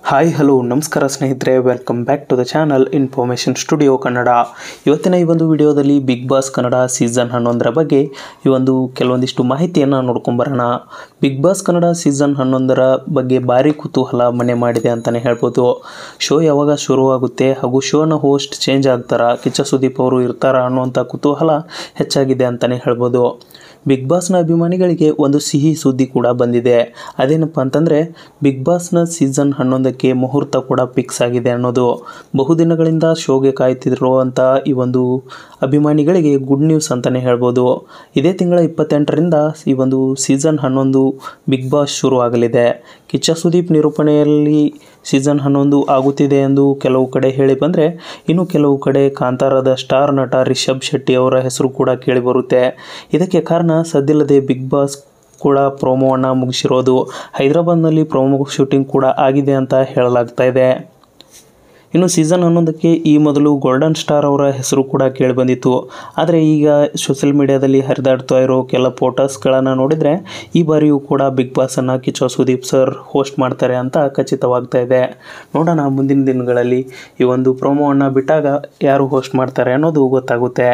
Hi hello ನಮಸ್ಕಾರ ಸ್ನೇಹಿತರೆ, welcome back to the channel Information Studio Kannada. ಇವತ್ತಿನ ಈ ಒಂದು ವಿಡಿಯೋದಲ್ಲಿ ಬಿಗ್ ಬಾಸ್ ಕನ್ನಡ ಸೀಸನ್ 11ರ ಬಗ್ಗೆ ಕೆಲವೊಂದಿಷ್ಟು ಮಾಹಿತಿಯನ್ನು ನೋಡ್ಕೊಂಬರೋಣ. ಬಿಗ್ ಬಾಸ್ ಕನ್ನಡ ಸೀಸನ್ 11ರ ಬಗ್ಗೆ ಭಾರಿ ಕುತೂಹಲ ಮನೆ ಮಾಡಿದೆ ಅಂತಲೇ ಹೇಳ್ಬೋದು. ಶೋ ಯಾವಾಗ ಶುರುವಾಗುತ್ತೆ ಹಾಗೂ ಶೋನ ಹೋಸ್ಟ್ ಚೇಂಜ್ ಆಗ್ತಾರಾ, ಕಿಚ್ಚ ಸುದೀಪ್ ಅವರು ಇರ್ತಾರಾ ಅನ್ನುವಂಥ ಕುತೂಹಲ ಹೆಚ್ಚಾಗಿದೆ ಅಂತಲೇ ಹೇಳ್ಬೋದು. ಬಿಗ್ ಬಾಸ್ನ ಅಭಿಮಾನಿಗಳಿಗೆ ಒಂದು ಸಿಹಿ ಸುದ್ದಿ ಕೂಡ ಬಂದಿದೆ. ಅದೇನಪ್ಪ ಅಂತಂದರೆ, ಬಿಗ್ ಬಾಸ್ನ ಸೀಸನ್ 11ಕ್ಕೆ ಮುಹೂರ್ತ ಕೂಡ ಫಿಕ್ಸ್ ಆಗಿದೆ ಅನ್ನೋದು. ಬಹುದಿನಗಳಿಂದ ಶೋಗೆ ಕಾಯ್ತಿರುವಂಥ ಈ ಒಂದು ಅಭಿಮಾನಿಗಳಿಗೆ ಗುಡ್ ನ್ಯೂಸ್ ಅಂತಲೇ ಹೇಳ್ಬೋದು. ಇದೇ ತಿಂಗಳ 28ರಿಂದ ಈ ಒಂದು ಸೀಸನ್ 11 ಬಿಗ್ ಬಾಸ್ ಶುರು ಆಗಲಿದೆ. ಕಿಚ್ಚ ಸುದೀಪ್ ನಿರೂಪಣೆಯಲ್ಲಿ ಸೀಸನ್ 11 ಆಗುತ್ತಿದೆ ಎಂದು ಕೆಲವು ಕಡೆ ಹೇಳಿ ಬಂದರೆ, ಇನ್ನು ಕೆಲವು ಕಡೆ ಕಾಂತಾರದ ಸ್ಟಾರ್ ನಟ ರಿಷಬ್ ಶೆಟ್ಟಿ ಅವರ ಹೆಸರು ಕೂಡ ಕೇಳಿಬರುತ್ತೆ. ಇದಕ್ಕೆ ಕಾರಣ ಸದ್ದಿಲ್ಲದೆ ಬಿಗ್ ಬಾಸ್ ಕೂಡ ಪ್ರೋಮೋವನ್ನು ಮುಗಿಸಿರೋದು. ಹೈದರಾಬಾದ್ನಲ್ಲಿ ಪ್ರೋಮೋ ಶೂಟಿಂಗ್ ಕೂಡ ಆಗಿದೆ ಅಂತ ಹೇಳಲಾಗ್ತಾ ಇದೆ. ಇನ್ನು ಸೀಸನ್ 11ಕ್ಕೆ ಈ ಮೊದಲು ಗೋಲ್ಡನ್ ಸ್ಟಾರ್ ಅವರ ಹೆಸರು ಕೂಡ ಕೇಳಿಬಂದಿತ್ತು. ಆದರೆ ಈಗ ಸೋಷಿಯಲ್ ಮೀಡಿಯಾದಲ್ಲಿ ಹರಿದಾಡ್ತಾ ಇರೋ ಕೆಲ ಫೋಟೋಸ್ಗಳನ್ನು ನೋಡಿದರೆ ಈ ಬಾರಿಯೂ ಕೂಡ ಬಿಗ್ ಬಾಸನ್ನು ಕಿಚ್ಚ ಸುದೀಪ್ ಸರ್ ಹೋಸ್ಟ್ ಮಾಡ್ತಾರೆ ಅಂತ ಖಚಿತವಾಗ್ತಾ ಇದೆ. ನೋಡೋಣ ಮುಂದಿನ ದಿನಗಳಲ್ಲಿ ಈ ಒಂದು ಪ್ರೋಮೋವನ್ನು ಬಿಟ್ಟಾಗ ಯಾರು ಹೋಸ್ಟ್ ಮಾಡ್ತಾರೆ ಅನ್ನೋದು ಗೊತ್ತಾಗುತ್ತೆ.